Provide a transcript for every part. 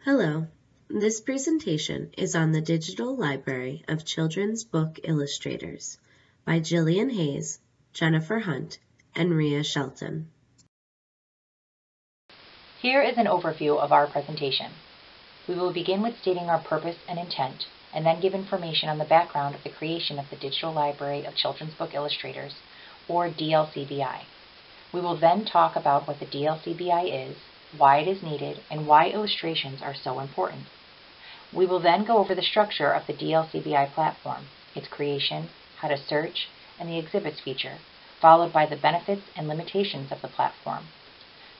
Hello, this presentation is on the Digital Library of Children's Book Illustrators by Jillian Hayes, Jennifer Hunt, and Rhea Shelton. Here is an overview of our presentation. We will begin with stating our purpose and intent, and then give information on the background of the creation of the Digital Library of Children's Book Illustrators, or DLCBI. We will then talk about what the DLCBI is, why it is needed, and why illustrations are so important. We will then go over the structure of the DLCBI platform, its creation, how to search, and the exhibits feature, followed by the benefits and limitations of the platform.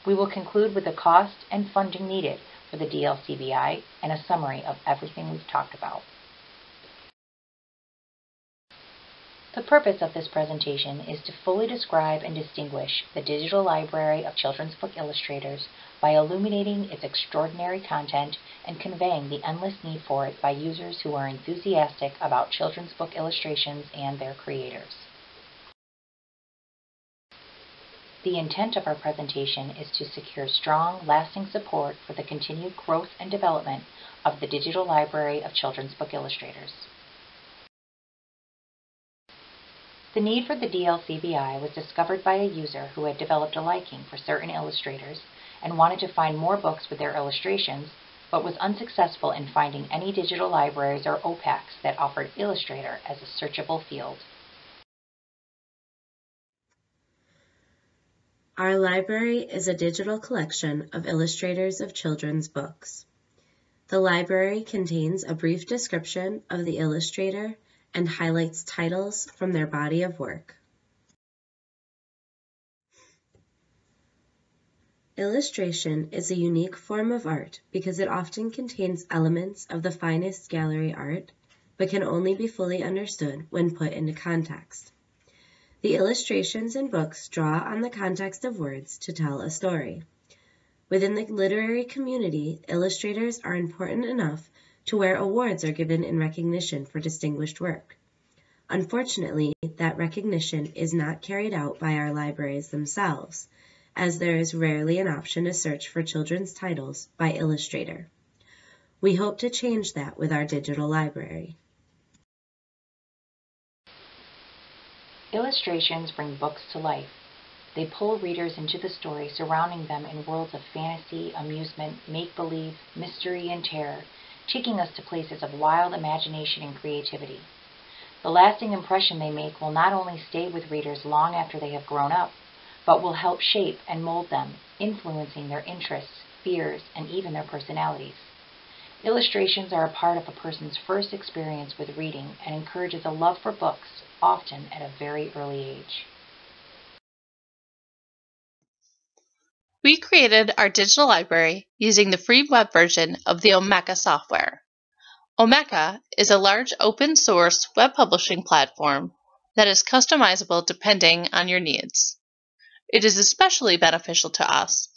We will conclude with the cost and funding needed for the DLCBI and a summary of everything we've talked about. The purpose of this presentation is to fully describe and distinguish the Digital Library of Children's Book Illustrators by illuminating its extraordinary content and conveying the endless need for it by users who are enthusiastic about children's book illustrations and their creators. The intent of our presentation is to secure strong, lasting support for the continued growth and development of the Digital Library of Children's Book Illustrators. The need for the DLCBI was discovered by a user who had developed a liking for certain illustrators and wanted to find more books with their illustrations, but was unsuccessful in finding any digital libraries or OPACs that offered Illustrator as a searchable field. Our library is a digital collection of illustrators of children's books. The library contains a brief description of the illustrator and highlights titles from their body of work. Illustration is a unique form of art because it often contains elements of the finest gallery art, but can only be fully understood when put into context. The illustrations in books draw on the context of words to tell a story. Within the literary community, illustrators are important enough to where awards are given in recognition for distinguished work. Unfortunately, that recognition is not carried out by our libraries themselves, as there is rarely an option to search for children's titles by Illustrator. We hope to change that with our digital library. Illustrations bring books to life. They pull readers into the story surrounding them in worlds of fantasy, amusement, make-believe, mystery, and terror, taking us to places of wild imagination and creativity. The lasting impression they make will not only stay with readers long after they have grown up, but will help shape and mold them, influencing their interests, fears, and even their personalities. Illustrations are a part of a person's first experience with reading and encourages a love for books, often at a very early age. We created our digital library using the free web version of the Omeka software. Omeka is a large open-source web publishing platform that is customizable depending on your needs. It is especially beneficial to us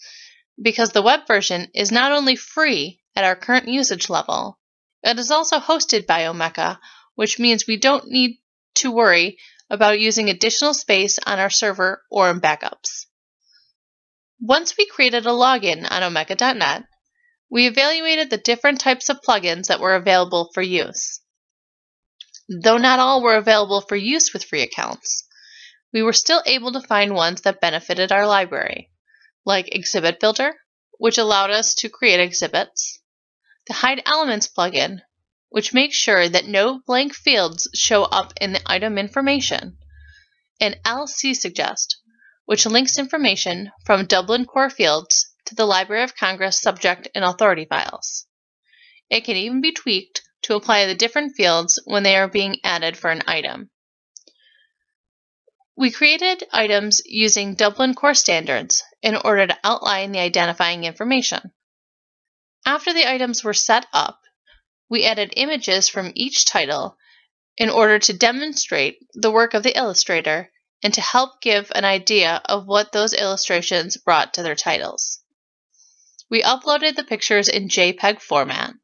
because the web version is not only free at our current usage level, it is also hosted by Omeka, which means we don't need to worry about using additional space on our server or in backups. Once we created a login on omeka.net, we evaluated the different types of plugins that were available for use. Though not all were available for use with free accounts, we were still able to find ones that benefited our library, like Exhibit Builder, which allowed us to create exhibits, the Hide Elements plugin, which makes sure that no blank fields show up in the item information, and LC which links information from Dublin Core fields to the Library of Congress subject and authority files. It can even be tweaked to apply the different fields when they are being added for an item. We created items using Dublin Core standards in order to outline the identifying information. After the items were set up, we added images from each title in order to demonstrate the work of the illustrator and to help give an idea of what those illustrations brought to their titles. We uploaded the pictures in JPEG format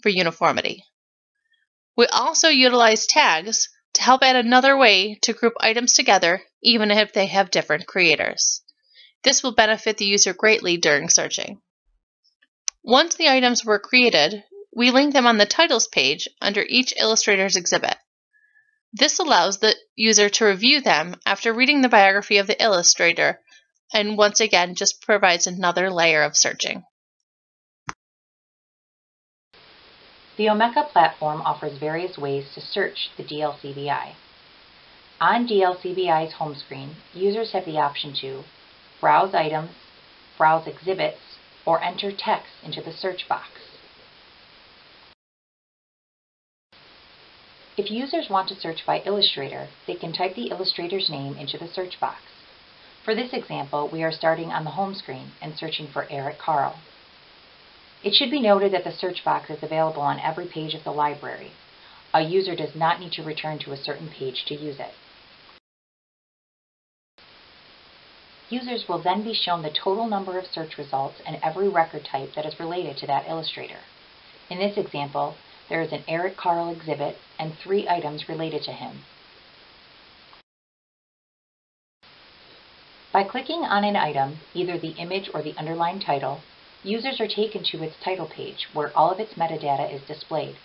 for uniformity. We also utilized tags to help add another way to group items together, even if they have different creators. This will benefit the user greatly during searching. Once the items were created, we link them on the titles page under each illustrator's exhibit. This allows the user to review them after reading the biography of the illustrator, and once again just provides another layer of searching. The Omeka platform offers various ways to search the DLCBI. On DLCBI's home screen, users have the option to browse items, browse exhibits, or enter text into the search box. If users want to search by illustrator, they can type the illustrator's name into the search box. For this example, we are starting on the home screen and searching for Eric Carle. It should be noted that the search box is available on every page of the library. A user does not need to return to a certain page to use it. Users will then be shown the total number of search results and every record type that is related to that illustrator. In this example, there is an Eric Carle exhibit and 3 items related to him. By clicking on an item, either the image or the underlined title, users are taken to its title page where all of its metadata is displayed,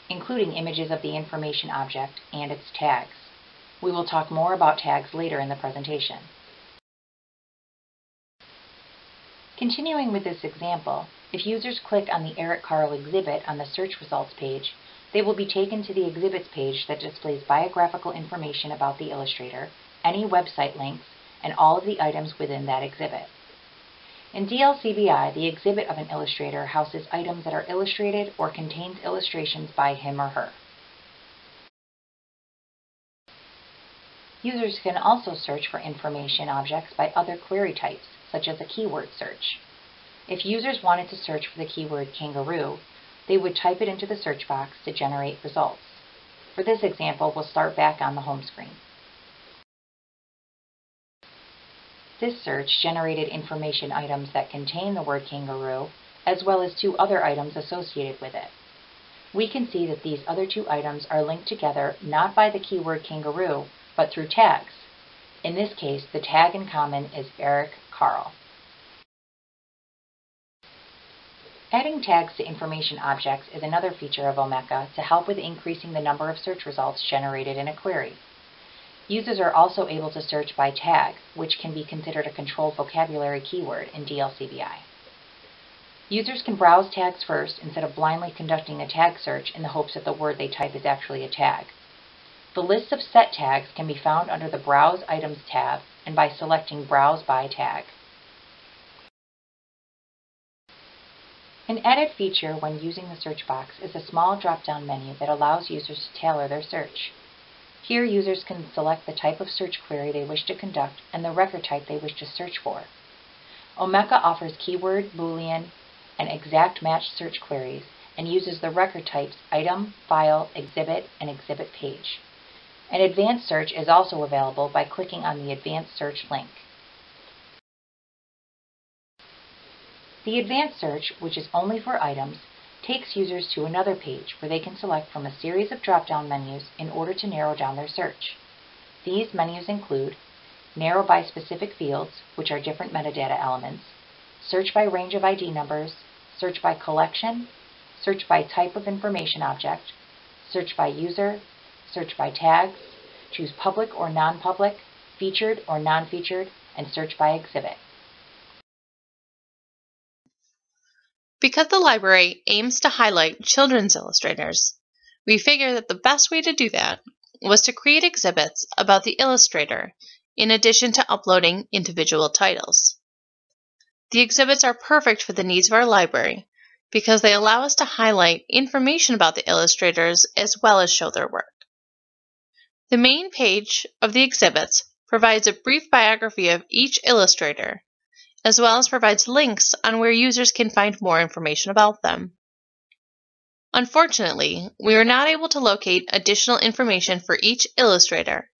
including images of the information object and its tags. We will talk more about tags later in the presentation. Continuing with this example, if users click on the Eric Carle exhibit on the search results page, they will be taken to the exhibits page that displays biographical information about the illustrator, any website links, and all of the items within that exhibit. In DLCBI, the exhibit of an illustrator houses items that are illustrated or contains illustrations by him or her. Users can also search for information objects by other query types, such as a keyword search. If users wanted to search for the keyword kangaroo, they would type it into the search box to generate results. For this example, we'll start back on the home screen. This search generated information items that contain the word kangaroo, as well as 2 other items associated with it. We can see that these other 2 items are linked together not by the keyword kangaroo, but through tags. In this case, the tag in common is Eric Carle. Adding tags to information objects is another feature of Omeka to help with increasing the number of search results generated in a query. Users are also able to search by tag, which can be considered a controlled vocabulary keyword in DLCBI. Users can browse tags first instead of blindly conducting a tag search in the hopes that the word they type is actually a tag. The list of set tags can be found under the Browse Items tab and by selecting Browse by Tag. An added feature when using the search box is a small drop-down menu that allows users to tailor their search. Here, users can select the type of search query they wish to conduct and the record type they wish to search for. Omeka offers keyword, Boolean, and exact match search queries and uses the record types item, file, exhibit, and exhibit page. An advanced search is also available by clicking on the Advanced Search link. The Advanced Search, which is only for items, takes users to another page where they can select from a series of drop-down menus in order to narrow down their search. These menus include Narrow by Specific Fields, which are different metadata elements, Search by Range of ID Numbers, Search by Collection, Search by Type of Information Object, Search by User, Search by Tags, Choose Public or Non-Public, Featured or Non-Featured, and Search by Exhibit. Because the library aims to highlight children's illustrators, we figured that the best way to do that was to create exhibits about the illustrator in addition to uploading individual titles. The exhibits are perfect for the needs of our library because they allow us to highlight information about the illustrators as well as show their work. The main page of the exhibits provides a brief biography of each illustrator, as well as provides links on where users can find more information about them. Unfortunately, we were not able to locate additional information for each illustrator,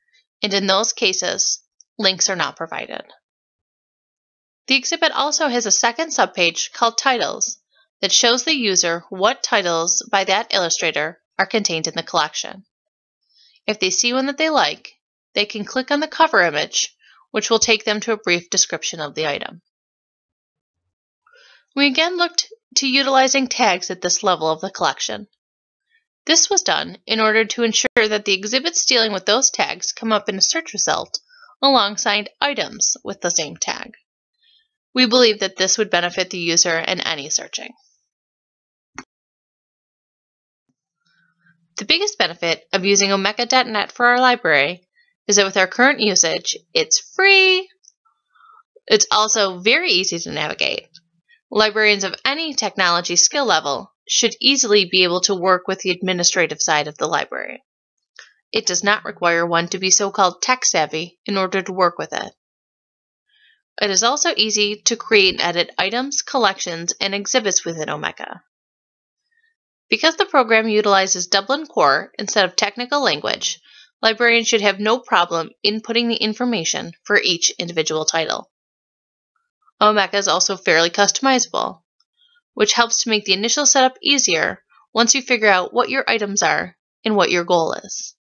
and in those cases, links are not provided. The exhibit also has a second subpage called Titles that shows the user what titles by that illustrator are contained in the collection. If they see one that they like, they can click on the cover image, which will take them to a brief description of the item. We again looked to utilizing tags at this level of the collection. This was done in order to ensure that the exhibits dealing with those tags come up in a search result alongside items with the same tag. We believe that this would benefit the user in any searching. The biggest benefit of using Omeka.net for our library is that with our current usage, it's free. It's also very easy to navigate. Librarians of any technology skill level should easily be able to work with the administrative side of the library. It does not require one to be so-called tech-savvy in order to work with it. It is also easy to create and edit items, collections, and exhibits within Omeka. Because the program utilizes Dublin Core instead of technical language, librarians should have no problem inputting the information for each individual title. Omeka is also fairly customizable, which helps to make the initial setup easier once you figure out what your items are and what your goal is.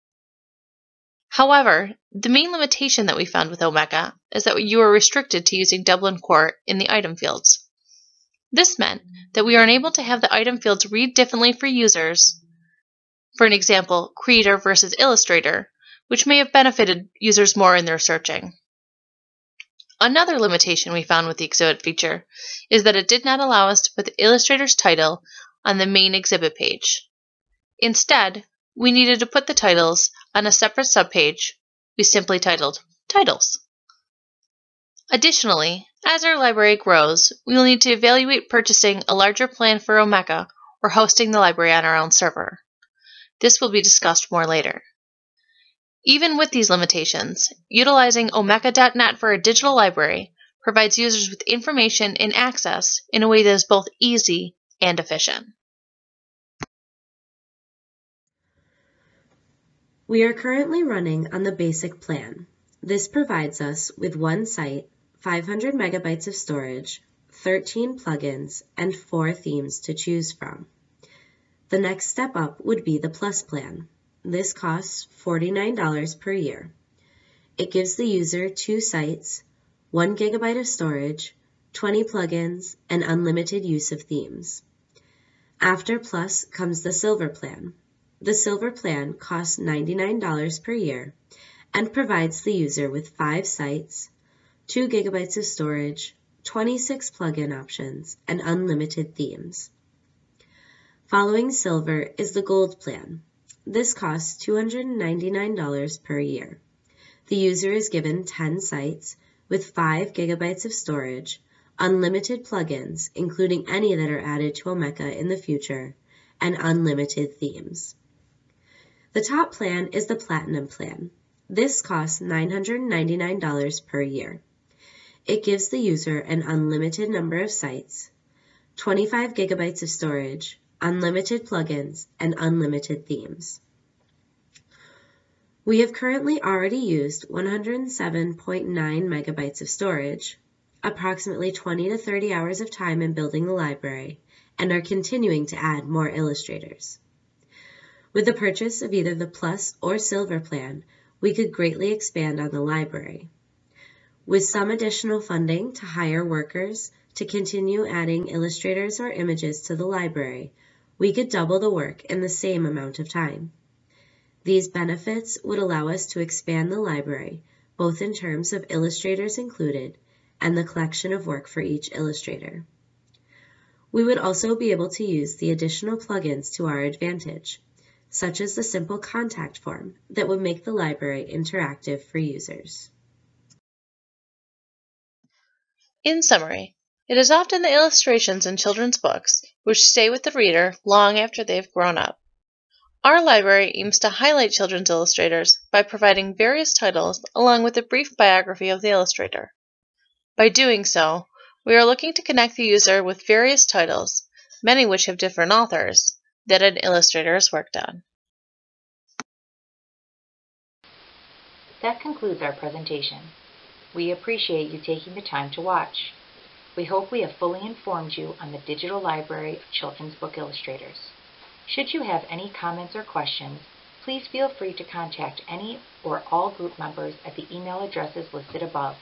However, the main limitation that we found with Omeka is that you are restricted to using Dublin Core in the item fields. This meant that we are unable to have the item fields read differently for users. For an example, creator versus illustrator, which may have benefited users more in their searching. Another limitation we found with the exhibit feature is that it did not allow us to put the illustrator's title on the main exhibit page. Instead, we needed to put the titles on a separate subpage we simply titled Titles. Additionally, as our library grows, we will need to evaluate purchasing a larger plan for Omeka or hosting the library on our own server. This will be discussed more later. Even with these limitations, utilizing Omeka.net for a digital library provides users with information and access in a way that is both easy and efficient. We are currently running on the basic plan. This provides us with one site, 500 megabytes of storage, 13 plugins, and 4 themes to choose from. The next step up would be the Plus plan. This costs $49 per year. It gives the user 2 sites, 1 gigabyte of storage, 20 plugins, and unlimited use of themes. After Plus comes the Silver plan. The Silver plan costs $99 per year and provides the user with 5 sites, 2 gigabytes of storage, 26 plugin options, and unlimited themes. Following Silver is the Gold plan. This costs $299 per year. The user is given 10 sites with 5 gigabytes of storage, unlimited plugins, including any that are added to Omeka in the future, and unlimited themes. The top plan is the Platinum plan. This costs $999 per year. It gives the user an unlimited number of sites, 25 gigabytes of storage, unlimited plugins, and unlimited themes. We have currently already used 107.9 megabytes of storage, approximately 20 to 30 hours of time in building the library, and are continuing to add more illustrators. With the purchase of either the Plus or Silver plan, we could greatly expand on the library. With some additional funding to hire workers to continue adding illustrators or images to the library, we could double the work in the same amount of time. These benefits would allow us to expand the library, both in terms of illustrators included and the collection of work for each illustrator. We would also be able to use the additional plugins to our advantage, such as the simple contact form that would make the library interactive for users. In summary, it is often the illustrations in children's books which stay with the reader long after they've grown up. Our library aims to highlight children's illustrators by providing various titles along with a brief biography of the illustrator. By doing so, we are looking to connect the user with various titles, many which have different authors, that an illustrator has worked on. That concludes our presentation. We appreciate you taking the time to watch. We hope we have fully informed you on the Digital Library of Children's Book Illustrators. Should you have any comments or questions, please feel free to contact any or all group members at the email addresses listed above.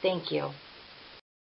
Thank you.